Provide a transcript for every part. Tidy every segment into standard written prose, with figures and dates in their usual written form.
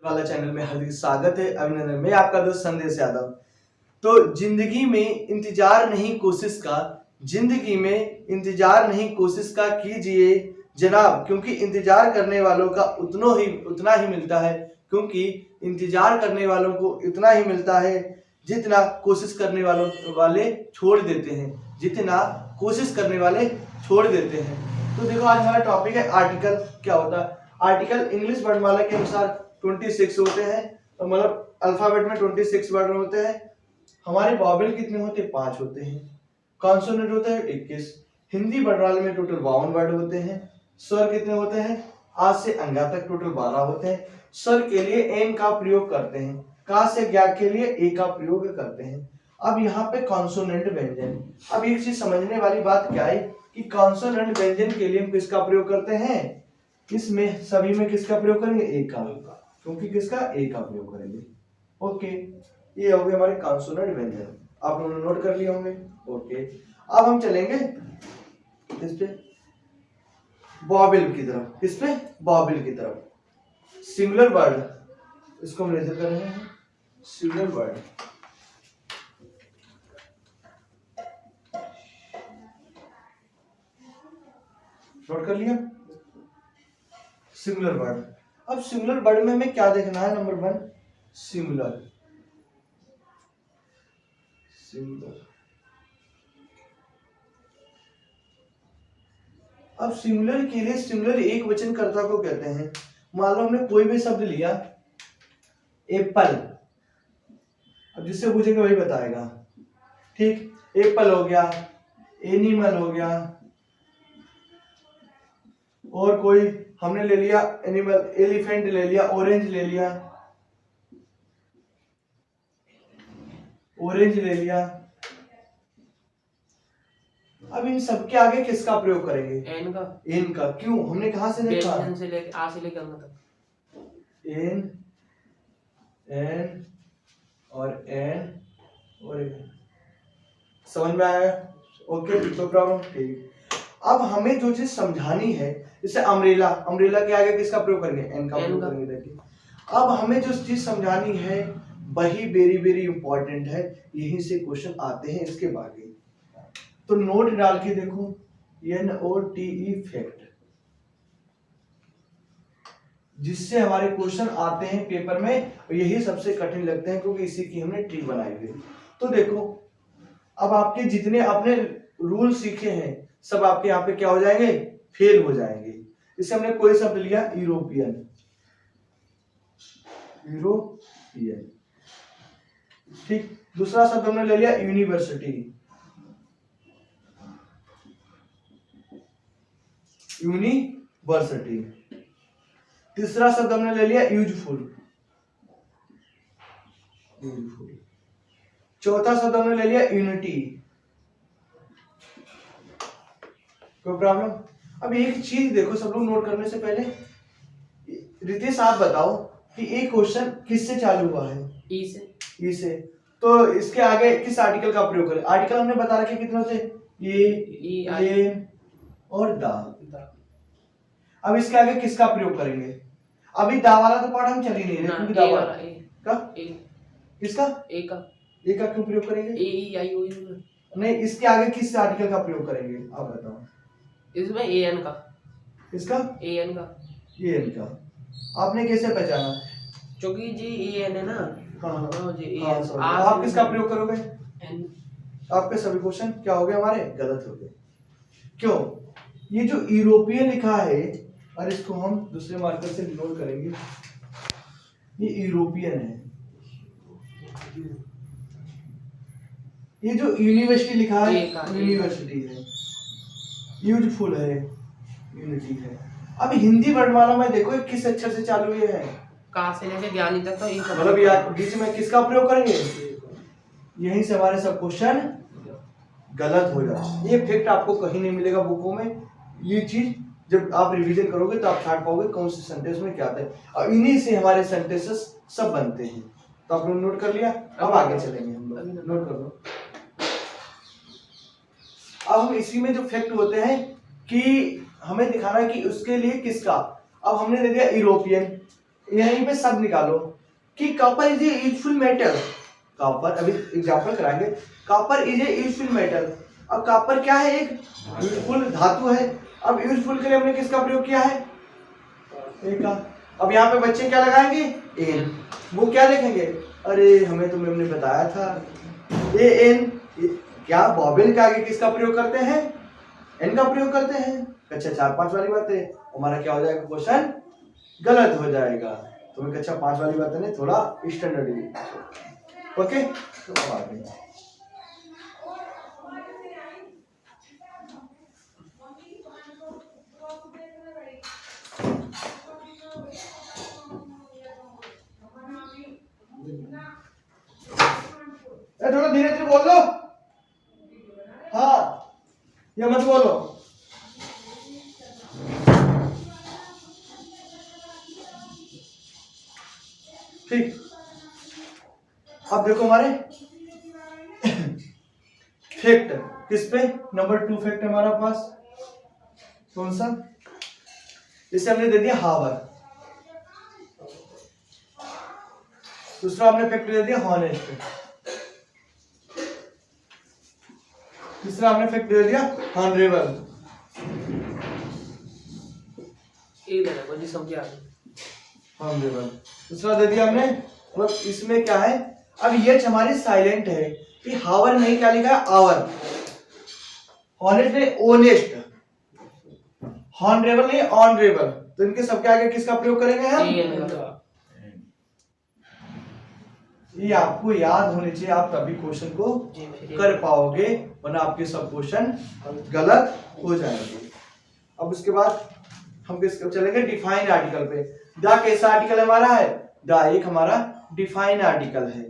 वाला चैनल में हार्दिक स्वागत है। अभिनंदन। मैं आपका दोस्त संदेश यादव। तो जिंदगी में इंतजार नहीं कोशिश का, जिंदगी में इंतजार नहीं कोशिश का कीजिए जनाब, क्योंकि इंतजार करने वालों का उतना ही मिलता है, क्योंकि इंतजार करने वालों को इतना ही मिलता है जितना कोशिश करने वाले छोड़ देते हैं, जितना कोशिश करने वाले छोड़ देते हैं। तो देखो आज हमारा टॉपिक है आर्टिकल क्या होता है। आर्टिकल इंग्लिश वर्णमाला के अनुसार 26 होते हैं, तो मतलब अल्फाबेट में 26 वर्ण होते हैं। हमारे वॉवेल कितने होते हैं? 5 होते हैं। कॉन्सोनेंट होते हैं 21। हिंदी वर्णमाला में टोटल 52 वर्ड होते हैं। स्वर कितने होते हैं? आ से अंगा तक टोटल 12 होते हैं। स्वर के लिए एन का प्रयोग करते हैं, का से ज्ञा के लिए ए का प्रयोग करते हैं। अब यहाँ पे कॉन्सोनेंट व्यंजन, अब एक चीज समझने वाली बात क्या है कि कॉन्सोनेंट व्यंजन के लिए हम किसका प्रयोग करते हैं? इसमें सभी में किसका प्रयोग करेंगे? ए का, क्योंकि किसका? ए का प्रयोग करेंगे। ओके, ये हो गए हमारे कॉन्सोनेंट व्यंजन, आप लोगों ने नोट कर लिए होंगे। ओके, अब हम चलेंगे इस पे वॉवेल की तरफ। किस पे? वॉवेल की तरफ। सिंगुलर वर्ड, इसको हम लेकर कर रहे हैं सिंगुलर वर्ड। नोट कर लिया सिंगुलर वर्ड। अब सिंगुलर वर्ड में हमें क्या देखना है? Number 1 singular. अब सिंगुलर के लिए सिंगुलर एक वचन कर्ता को कहते हैं। मान लो हमने कोई भी शब्द लिया, एप्पल, अब जिससे पूछेंगे वही बताएगा। ठीक, एप्पल हो गया, एनिमल हो गया, और कोई हमने ले लिया एनिमल, एलिफेंट ले लिया, ऑरेंज ले लिया, ऑरेंज ले लिया। अब इन सबके आगे किसका प्रयोग करेंगे? एन का। एन का। क्यों? हमने कहां से देखा? एन से लेके आ से लेके तक। एन, एन और एन और एन। समझ में आया? ओके, तो प्रॉब्लम ठीक। अब हमें जो चीज समझानी है, जैसे अम्ब्रेला, अम्ब्रेला के आगे किसका प्रयोग करेंगे? एन का प्रयोग करेंगे। देखिए, अब हमें जो चीज समझानी है वही वेरी वेरी इंपॉर्टेंट है, यहीं से क्वेश्चन आते हैं इसके बारे। तो नोट डाल के देखो, NOTE फैक्ट, जिससे हमारे क्वेश्चन आते हैं पेपर में, और यही सबसे कठिन लगते हैं क्योंकि इसी की हमने ट्री बनाई हुई। तो देखो, अब आपके जितने आपने रूल सीखे हैं सब आपके यहाँ पे क्या हो जाएंगे? फेल हो जाएंगे। जैसे हमने कोई शब्द लिया यूरोपियन, यूरोपियन, ठीक। दूसरा शब्द हमने ले लिया यूनिवर्सिटी, यूनिवर्सिटी। तीसरा शब्द हमने ले लिया यूजफुल, यूजफुल। चौथा शब्द हमने ले लिया यूनिटी। कोई प्रॉब्लम? अब एक चीज देखो सब लोग नोट करने से पहले, रितेश आप बताओ कि एक क्वेश्चन किससे चालू हुआ है? ई से। ई से। तो इसके आगे किस आर्टिकल का प्रयोग करें? आर्टिकल हमने बता रखे कितने से? ये और दा। अब इसके आगे किसका प्रयोग करेंगे? अभी दा वाला तो पार्ट हम चल ही नहीं रहे, क्योंकि दा वाला का किसका? ए का। ए का क्यों प्रयोग करेंगे? ए ई आई ओ यू नहीं, इसके आगे किस आर्टिकल का प्रयोग करेंगे आप बताओ? इसमें ए एन का। किसका? ए एन का। ए एन का। आपने कैसे पहचाना? क्योंकि जी ए एन है ना। हाँ जी, ए एन। आप किसका प्रयोग करोगे? एन। आपके सभी क्वेश्चन क्या हो गए? हमारे गलत हो गए। क्यों? ये जो यूरोपियन लिखा है, और इसको हम दूसरे मार्कर से नोट करेंगे, ये यूरोपियन है। ये जो यूनिवर्सिटी लिखा है, यूनिवर्सिटी है। यूजफुल है, यूनिटी है। अब हिंदी वर्णमाला में देखो किस अक्षर से चालू ये है? का से लेके ज्ञानी तक, तो मतलब यार बीच में किसका प्रयोग करेंगे? यहीं से हमारे सब क्वेश्चन गलत हो जाए। ये फैक्ट आपको कहीं नहीं मिलेगा बुकों में। ये चीज जब आप रिवीजन करोगे तो आप छाट पाओगे कौन से सेंटेंस में क्या आता है, और इन्हीं से हमारे सेंटेंसेस सब बनते हैं। तो आप लोग नोट कर लिया? अब आगे चलेंगे हम लोग। नोट कर लो। अब हम इसी में जो फैक्ट होते हैं कि हमें दिखाना है कि उसके लिए किसका। अब हमने ले लिया यूरोपियन, यहीं पे सब निकालो कि copper is a useful metal. Copper अभी एग्जांपल कराएंगे। Copper is a useful metal. अब कॉपर क्या है? एक यूजफुल धातु है। अब यूजफुल के लिए हमने किसका प्रयोग किया है? ए का। अब यहाँ पे बच्चे क्या लगाएंगे? एन। वो क्या लिखेंगे? अरे हमें तो मैम ने बताया था ए एन। क्या बॉबेल के आगे किसका प्रयोग करते हैं? एन का प्रयोग करते हैं। कक्षा 4-5 वाली बात है। हमारा क्या हो जाएगा? क्वेश्चन गलत हो जाएगा। तो मैं कक्षा 5 वाली बात है थोड़ा स्टैंडर्ड। ओके तो अब आगे थोड़ा धीरे धीरे बोल लो। हाँ ये मत बोलो। ठीक। अब देखो हमारे फैक्ट किस पे? नंबर 2 फैक्ट हमारा पास कौन सा? इसे हमने दे दिया हावर। दूसरा हमने फैक्ट दे दिया हॉनेस्ट। तीसरा हमने फैक्ट दे दिया हॉनरेबल। हॉनरेबल दूसरा दे दिया हमने। मतलब इसमें क्या है? अब ये हमारी साइलेंट है कि हावर नहीं, क्या लिखा है? आवर। हॉनेस्ट नहीं, ओनेस्ट। हॉनरेबल नहीं, ऑनरेबल। तो इनके सबके आगे किसका प्रयोग करेंगे हम? ये आपको याद होने चाहिए, आप तभी क्वेश्चन को कर पाओगे, वरना आपके सब क्वेश्चन गलत हो जाएंगे। अब उसके बाद हम किस चलेंगे? डिफाइन आर्टिकल पे। द कैसा आर्टिकल हमारा है? द एक हमारा डिफाइन आर्टिकल है।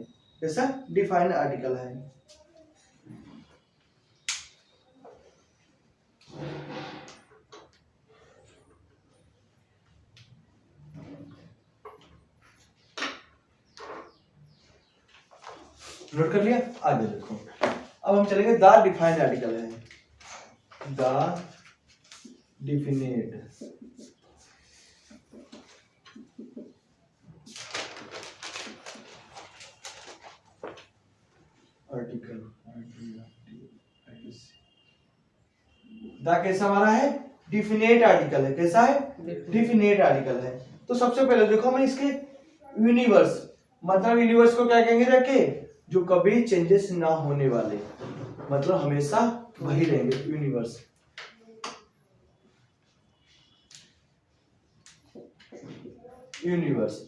कैसा डिफाइन आर्टिकल है? नोट कर लिया? आगे देखो। अब हम चलेंगे द डिफाइंड आर्टिकल है। The definite article. द कैसा हमारा है? डिफिनेट आर्टिकल है। कैसा है? डिफिनेट आर्टिकल है। तो सबसे पहले देखो हम इसके यूनिवर्स, मतलब यूनिवर्स को क्या कहेंगे? रखे जो कभी चेंजेस ना होने वाले, मतलब हमेशा वही रहेंगे यूनिवर्स। यूनिवर्स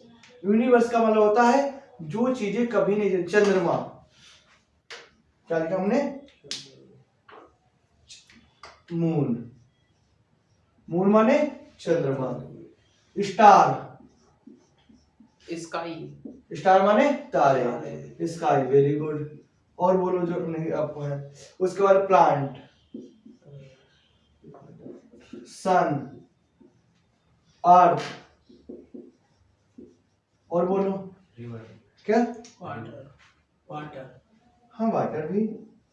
यूनिवर्स का मतलब होता है जो चीजें कभी नहीं। चंद्रमा क्या लिखा हमने? मून। मून माने चंद्रमा। Star, sky. स्टार माने तारे। Sky, very good. और बोलो जो नहीं आपको है। उसके बाद प्लांट, सन, अर्थ। और बोलो रिवर। क्या? वाटर। वाटर। हाँ वाटर भी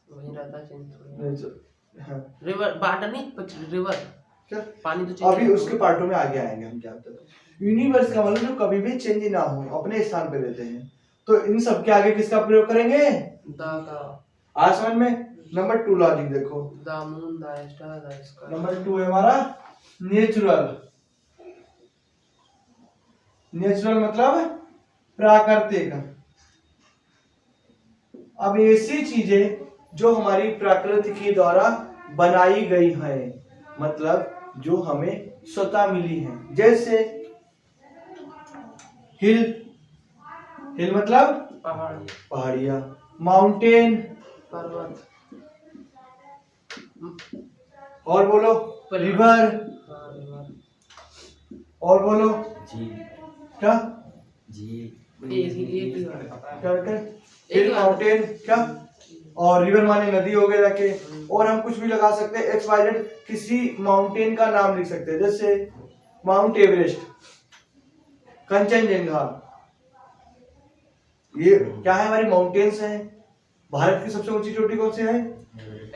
वही रहता है चेंज। हाँ। रिवर वाटर नहीं, रिवर क्या? पानी तो अभी उसके पार्टों में आगे आएंगे हम। क्या तक यूनिवर्स का मतलब जो कभी भी चेंज ना हो, अपने स्थान पे रहते हैं। तो इन सब के आगे किसका प्रयोग करेंगे? आज समझ में। नंबर 2 लॉजिक देखो। The moon, the star, the sky. Number 2 है हमारा नेचुरल। नेचुरल मतलब प्राकृतिक। अब ऐसी चीजें जो हमारी प्रकृति के द्वारा बनाई गई है, मतलब जो हमें स्वतः मिली है। जैसे हिल, हिल मतलब पहाड़ियां। माउंटेन, पर्वत। और बोलो रिवर। और बोलो क्या? हिल, माउंटेन क्या? और रिवर माने नदी हो गया जाके। और हम कुछ भी लगा सकते हैं, एक्स वाई जेड, किसी माउंटेन का नाम लिख सकते हैं। जैसे माउंट एवरेस्ट, कंचनजंगा। ये क्या है? हमारी माउंटेन्स हैं। भारत की सबसे ऊंची चोटी कौन सी है?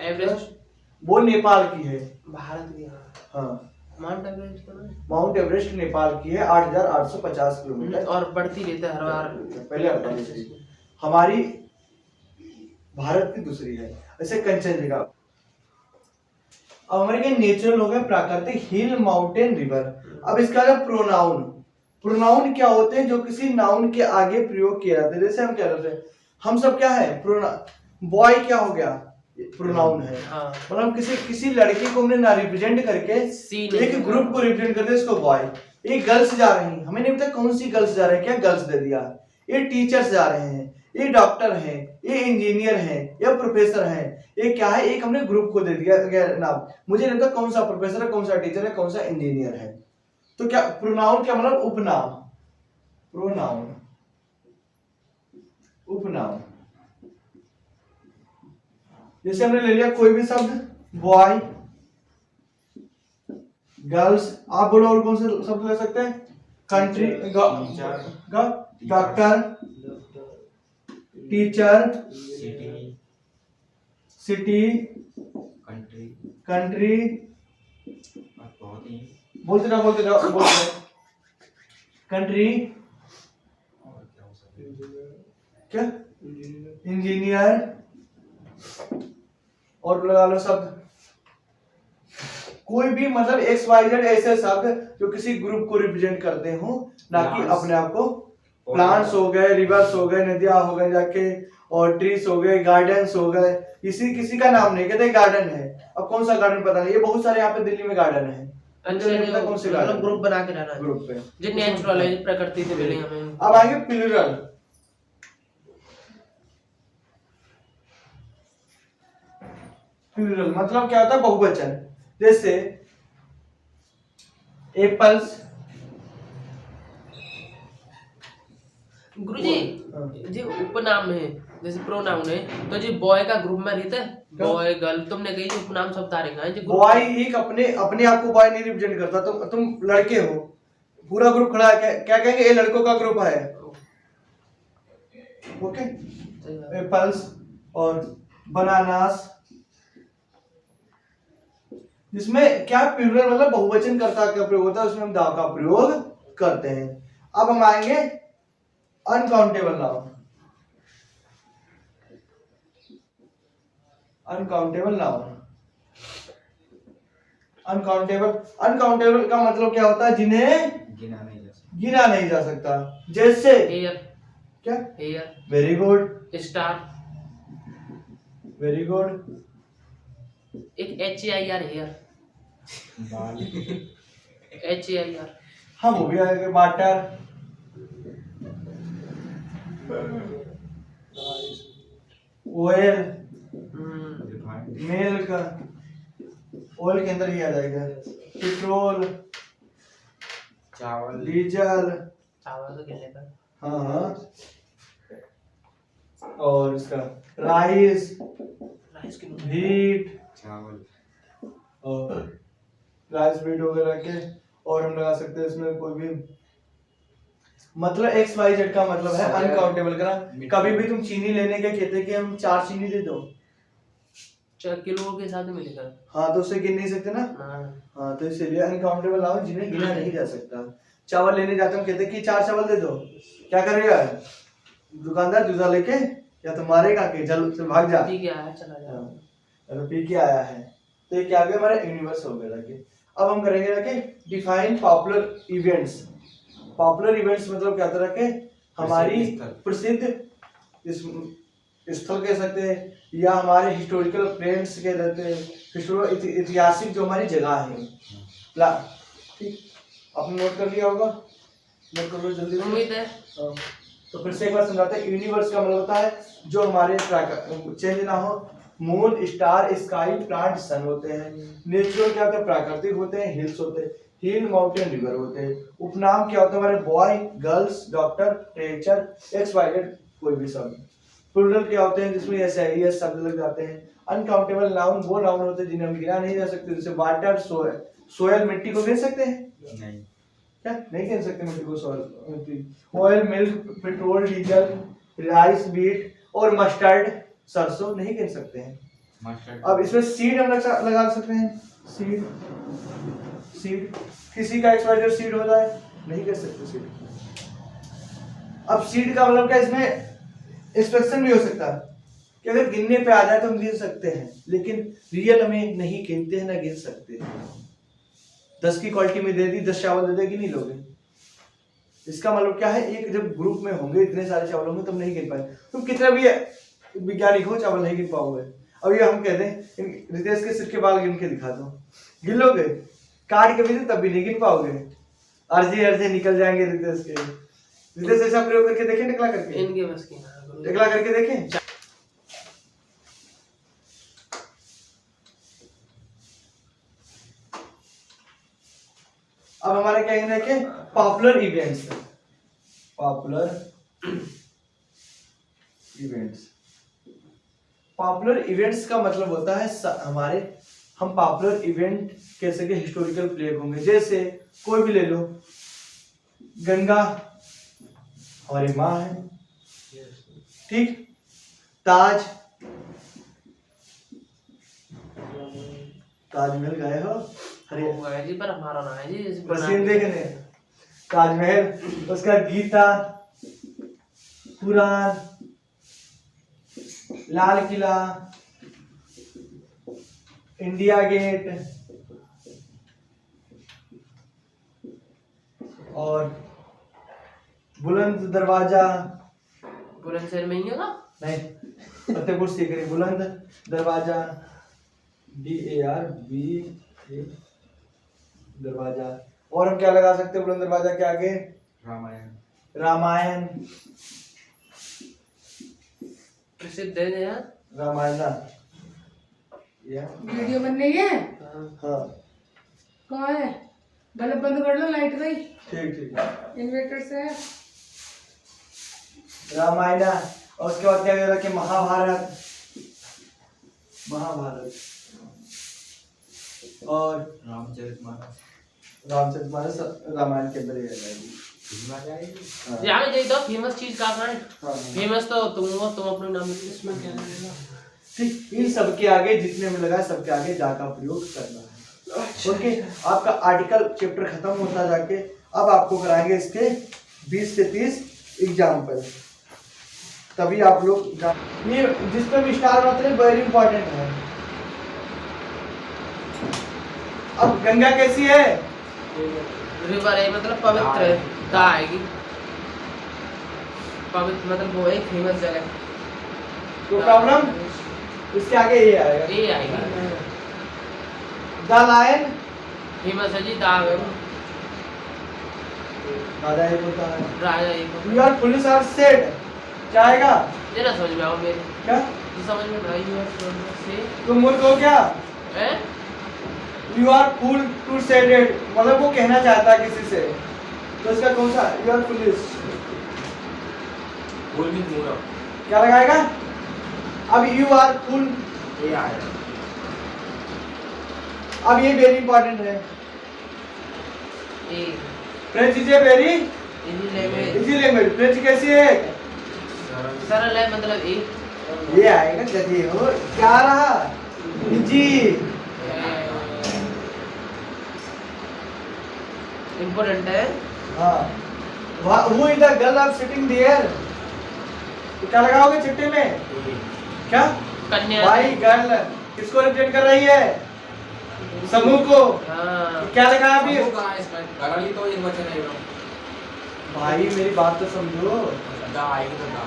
एवरेस्ट। वो नेपाल की है। भारत की। हाँ माउंट एवरेस्ट का ना? माउंट एवरेस्ट नेपाल की है 8,850 किलोमीटर। और बढ़ती रहता है हर बार। पहले हटा लीजिए। हमारी भारत की दूसरी है। ऐसे कंचनजंगा। अब हमारे क्या नेचुरल हो गए, प्राकृतिक, हिल, माउंटेन, रिवर। अब इसका है प्रोनाउन। प्रोनाउन क्या होते हैं? जो किसी नाउन के आगे प्रयोग किया जाता है। जैसे हम क्या करते हैं, हम सब क्या है, बॉय क्या हो गया, प्रोनाउन है। हाँ। मतलब किसी लड़की को हमने ना रिप्रेजेंट करके एक ग्रुप को रिप्रेजेंट करते हैं, इसको बॉय। ये गर्ल्स जा रही हैं, हमें नहीं पता कौन सी गर्ल्स जा रही है, क्या गर्ल्स दे दिया। ये टीचर्स जा रहे हैं, ये डॉक्टर हैं, ये इंजीनियर हैं, ये प्रोफेसर हैं। ये क्या है, एक हमने ग्रुप को दे दिया नाम। मुझे नहीं पता कौन सा प्रोफेसर है, कौन सा टीचर है, कौन सा इंजीनियर है। तो क्या प्रोनाउन क्या मतलब उपनाम, प्रोनाउन, उपनाम। जैसे हमने ले लिया कोई भी शब्द, बॉय, गर्ल्स। आप बोलो और कौन से शब्द ले सकते हैं? Country, doctor, teacher, city, country. बोलते जाओ। कंट्री, क्या, इंजीनियर, और लगा लो शब्द कोई भी, मतलब एक्स वाई जेड ऐसे शब्द जो किसी ग्रुप को रिप्रेजेंट करते हो, ना कि अपने आप को। प्लांट्स हो गए, रिवर्स हो गए, नदियां हो गए जाके, और ट्रीज हो गए, गार्डन्स हो गए। किसी का नाम नहीं कहते गार्डन है। अब कौन सा गार्डन पता नहीं, ये बहुत सारे यहाँ पे दिल्ली में गार्डन है। अच्छा, कौन से गार्डन, ग्रुप बना के रहना, ग्रुप पे जो नेचुरल है, प्रकृति से मिले हमें। अब आएंगे प्लूरल। प्लूरल मतलब क्या होता है? बहुवचन। जैसे एप्पल्स। गुरुजी, जी उपनाम है, जैसे प्रोनाउन है, तो जी बॉय का ग्रुप में रहता है, बॉय गर्ल। तुमने कही जो उपनाम शब्द आ रहे हैं, बॉय एक अपने आप को बॉय नहीं रिप्रेजेंट करता। तुम लड़के हो, पूरा ग्रुप खड़ा है, क्या कहेंगे? ये लड़कों का ग्रुप है। ओके, एप्पल्स और बनानास। जिसमें क्या प्लूरल मतलब बहुवचन कर्ता का प्रयोग होता है, उसमें हम दा का प्रयोग करते हैं। अब हम आएंगे uncountable noun. Uncountable noun, uncountable का मतलब क्या होता है? जिन्हें गिना नहीं जा सकता। जैसे एयर, क्या, air, very good, star, very good. एक HAIR, हेयर, HAIR। हाँ वो भी आएगा। वाटर, ऑयल, मिल्क, ऑयल के अंदर ही आ जाएगा। पेट्रोल, चावल, डीजल, चावल तो कहने का। हाँ। और इसका राइस, व्हीट, चावल, और राइस, व्हीट वगैरह के। और हम लगा सकते हैं इसमें कोई भी, मतलब एक्स वाई जेड का मतलब है अनकाउंटेबल का। कभी भी तुम चीनी लेने के कहते कि हम 4 चीनी दे दो, 4 किलो के साथ मिलेगा। हाँ, तो उससे गिन नहीं सकते ना। हाँ, तो इसलिए अनकाउंटेबल नाउन जिन्हें गिना नहीं जा सकता। चावल लेने जाते हम कहते कि 4 चावल दे दो, क्या करेगा दुकानदार? जूता लेके या तो मारेगा कि चल भाग जा, पी के आया चला जा, तो पी के आया है। तो ये क्या आ गया, हमारे यूनिवर्स हो गया जाके। अब हम करेंगे जाके define popular events. Popular events मतलब क्या तरह के, हमारी प्रसिद्ध स्थल कह सकते हैं, या हमारे हिस्टोरिकल प्लेस कह देते हैं, ऐतिहासिक जो हमारी जगह है। ठीक, आपने नोट कर लिया होगा, नोट कर लो जल्दी। उम्मीद है। तो फिर से एक बार समझाते हैं। यूनिवर्स का मतलब होता है जो हमारे चेंज ना हो। मून, स्टार, स्काई, प्लांट, सन होते हैं। नेचुरल क्या होते हैं? प्राकृतिक होते हैं, हिल्स होते हैं, हिल, माउंटेन, रिवर होते हैं। उपनाम क्या होता है? हमारे boy, girls, doctor, teacher, X Y Z कोई भी शब्द। प्लूरल क्या होते हैं? जिसमें ऐसे ही शब्द लग जाते हैं। अनकाउंटेबल नाउन वो नाउन होते हैं जिन्हें हम गिना नहीं जा सकते। जैसे वाटर, सोयल, मिट्टी को गिन सकते हैं? नहीं, क्या नहीं गिन सकते मिट्टी को? सोयल, मिट्टी। Oil, milk, petrol, diesel, rice, wheat और मस्टर्ड, सरसों नहीं गिन सकते हैं। मस्टर्ड। अब इसमें सीड हम लगा सकते हैं। सीड, सीड किसी का XYZ सीड हो जाए, नहीं कह सकते सीड। अब सीड का मतलब क्या, इसमें एक्सप्रेशन भी हो सकता है कि अगर गिनने पे आ जाए तो हम गिन सकते हैं, लेकिन रियल में नहीं गिनते हैं ना गिन सकते हैं। 10 की क्वालिटी में दे दी, 10 चावल दे देगी, नहीं लोगे। इसका मतलब क्या है, एक जब ग्रुप में होंगे इतने सारे चावल होंगे तुम नहीं गिन पाए, तुम कितना भी वैज्ञानिक हो चावल नहीं गिन पाओगे। अब ये हम कहते हैं रितेश के सिर के बाल गिन के दिखा दो, गिन लोगे? काट के भी तब भी नहीं गिन पाओगे, अर्जे अर्जे निकल जाएंगे रितेश के। रितेश ऐसा प्रयोग करके देखें, टकला करके, इनके बस की ना, टकला करके देखें। अब हमारे क्या कहना है कि popular events, popular events, popular events का मतलब होता है हमारे, हम पॉपुलर इवेंट कह सके हिस्टोरिकल प्लेग होंगे। जैसे कोई भी ले लो, गंगा हमारी माँ है, ठीक, ताज, ताजमहल गए हो? अरे वो है जी, पर हमारा ना है जी, इस सीन देखने, ताजमहल, उसका गीता, कुरान, लाल किला, इंडिया गेट और बुलंद दरवाजा, बुलंदशहर में ही है ना? नहीं, फतेहपुर सीकरी, बुलंद दरवाजा, DARBA दरवाजा। और हम क्या लगा सकते हैं बुलंद दरवाजा के आगे? रामायण, रामायण, प्रसिद्ध है यार, रामायण वीडियो बन रही है। हाँ कहाँ है? बल्ब बंद कर लो, लाइट गई। ठीक ठीक, इन्वर्टर से है। रामायण। और उसके बाद क्या कह रहा कि महाभारत, महाभारत और रामचरितमानस, रामचरितमानस रामायण के अंदर ही है। इसमें क्या है? हाँ। यहाँ में यही तो फेमस चीज का है। हाँ। फेमस तो तुम हो, तुम अपने नाम लिख, इसमें क्या लगेगा? ठीक, इन सबके आगे जितने में लगा सबके आगे जा का प्रयोग करना है। ओके, आपका आर्टिकल चैप्टर खत्म होता जाके अब आपको कराएंगे इसके 20 से 30 एग्जाम्पल, तभी आप लोग ये जिस पर भी स्टार बनाते हैं वेरी इंपॉर्टेंट है। अब गंगा कैसी है? रिवर है, मतलब पवित्र है, दा आएगी, पवित्र मतलब वो है फेमस जगह। तो प्रॉब्लम इसके आगे ये आएगा, ये आएगी, द लायन, फेमस है जी दाग है, राजा ये बोलता है, राजा एक योर पुलिस आर सेड, क्या आएगा? ये ना समझ में आओ मेरे, क्या ये समझ में नहीं है से तुम मूर्ख हो क्या? है। You are fool to said it, मतलब वो कहना चाहता है किसी से, तो इसका कौन सा? यू आर पुलिस, फूल भी मूरा, क्या लगाएगा? अब यू आर फुल, ये आया, अब ये वेरी इंपॉर्टेंट है। A French is a very easy language, easy language. French कैसी है? सरल है, मतलब ए ये आएगा गधे हो, क्या रहा? इजी। इम्पोर्टेंट है। हाँ, who is the girl of sitting there, क्या लगाओगे चिट्टे में? क्या? कन्या, भाई गर्ल किसको रिप्रेजेंट कर रही है? समूह को। हाँ क्या लगा अभी? समूह कहाँ है इसमें? करली तो एक वचन है, भाई मेरी बात तो समझो, दा आएगी तो दा,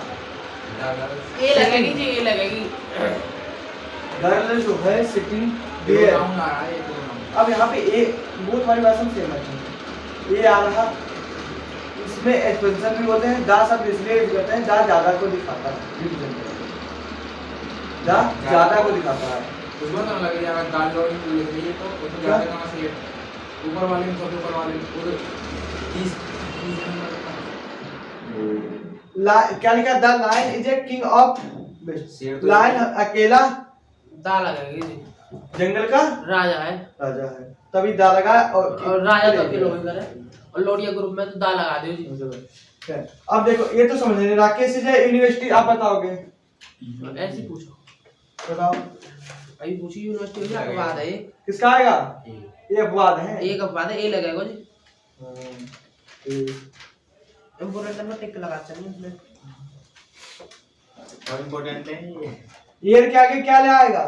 दा गर्ल, ये लगेगी जी, ये लगेगी। गर्ल जो है सिटिंग ये देयर। नाउन आ रहा है, ये प्रोनाउन। अब यहाँ पे ए, वो तुम्हारी बात समझ सेम है, ये आ रहा, इसमें एक्सपेंशन भी होते हैं, दा शब्द इसलिए यूज करते हैं, दा ज्यादा को दिखाता है, दा ज्यादा को दिखाता है। उसमें तो लग जाएगा दाल लोड़ी लिख दी तो उसमें ज्यादा कहाँ से है? ऊपर वाले में, सबसे ऊपर वाले में पूरे 30 क्या लिखा? The lion is a king of, शेर तो लायन अकेला दा लगेगी जी, जंगल का राजा है, राजा है, तभी दा लगा। और राजा तो अकेले ही करे, और लोडिया ग्रुप में तो दा लगा दो जी। अब देखो ये तो समझ नहीं, राकेश इज ए यूनिवर्सिटी, आप बताओगे, ऐसे ही पूछो। बताओ। अभी पूछी यूनिवर्सिटी की अपवाद है एक। किसका आएगा? ये अपवाद है। एक अपवाद है, ए लगेगा जी। ए। इम्पोर्टेंट में टिक लगा चलिए इसमें। और इम्पोर्टेंट है ये ईयर के आगे क्या ले आएगा?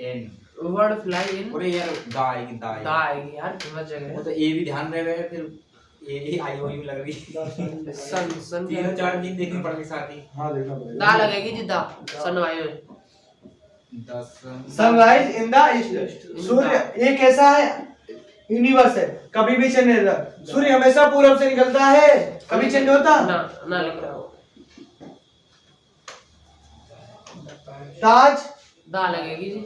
एन। वर्ड फ्लाई इन अरे यार दा आएगी दा दा आएगी यार, समझ जगह वो है। तो ए भी ध्यान रह गए, फिर ए आई ओ यू लग रही। सन सन तीनों चार दिन देखनी पड़ेगी साथ ही। हाँ देखना दा पड़ेगा। लगेगी जी, दा सनवाई में। 10 सनराइज इन द ईस्ट। सूर्य एक ऐसा है यूनिवर्स है, कभी भी चेंज नहीं होता। सूर्य हमेशा पूरब से निकलता है, कभी चेंज होता ना ना लिख रहा हो। ताज दा लगेगी जी,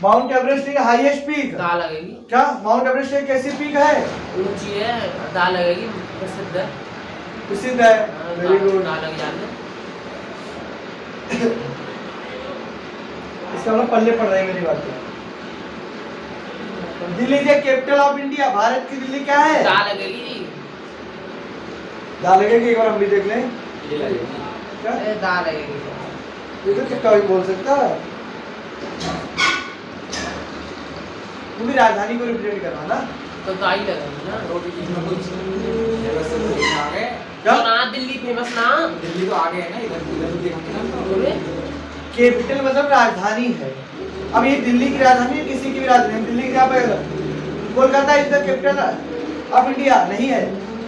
माउंट एवरेस्ट एक हाईएस्ट पीक। दा लगेगी। क्या माउंट एवरेस्ट एक कैसी पीक है? ऊंची है, दा लगेगी, प्रसिद्ध है। प्रसिद्ध है। हाँ, वेरी गुड। दा लग जाते। इसका मतलब पल्ले पड़ रही है मेरी बात पे। दिल्ली के कैपिटल ऑफ इंडिया, भारत की दिल्ली क्या है? दा लगेगी जी। दा लगेगी, एक बार हम भी देख लें। ये लगेगी। क्या ए, दा लगेगी। ये तो कितना भी बोल सकता है। वो भी राजधानी को रिप्रेजेंट करना ना। तो दा ही लगेगी ना। रोटी की में कुछ जैसे तो आ गए। क्या? तो ना दिल्ली फेमस ना। दिल्ली तो आगे है ना, इधर इधर भी देखेंगे ना तो। बोले कैपिटल मतलब राजधानी है। अब ये दिल्ली की राजधानी है, किसी की भी राजधानी है। दिल्ली की क्या पे Kolkata is the capital of India नहीं है।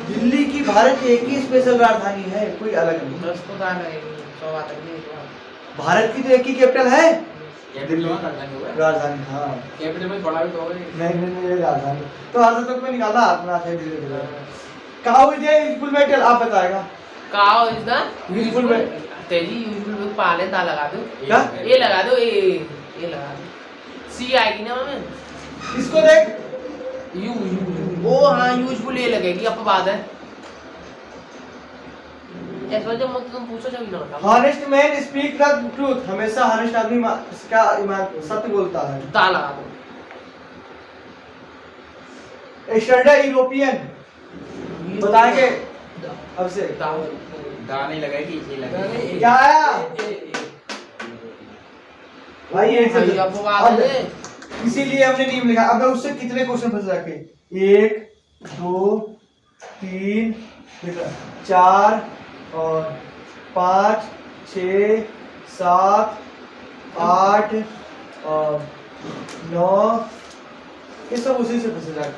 दिल्ली की भारत की एक ही स्पेशल राजधानी है, कोई अलग नहीं। दस को दा लगेगी, 100 बात है। भारत की तो एक ही कैपिटल है, कैपिटल में राजधानी होगा। राजधानी। हाँ कैपिटल में थोड़ा भी तो होगा। नहीं ये राजधानी तो हर तक में निकाला अपना थे धीरे धीरे। Cow is a useful metal, आप बताएगा। Cow is the useful metal. तेजी यूजफुल पाले, दा लगा दो। क्या? ए लगा दो, ए लगा दो। सी आएगी ना में। इसको देख। यू ओ हाँ, यूजफुल ए लगेगी, अपवाद है। ऐसा जब मत तुम पूछो जब ना बता। Honest man speak the truth, हमेशा हॉनेस्ट आदमी क्या सत्य बोलता है। दा लगा दो। स्टैंडर्ड यूरोपियन बताएंगे अब से। दा दा नहीं लगाएगी, ये लगेगी। क्या आया भाई? ये भाई अपवाद है। इसीलिए हमने नियम लिखा। अब उससे कितने क्वेश्चन फंस रखे? 1 2 3 4 और 5 6 7 8 और 9, ये सब उसी से फंसे जाते।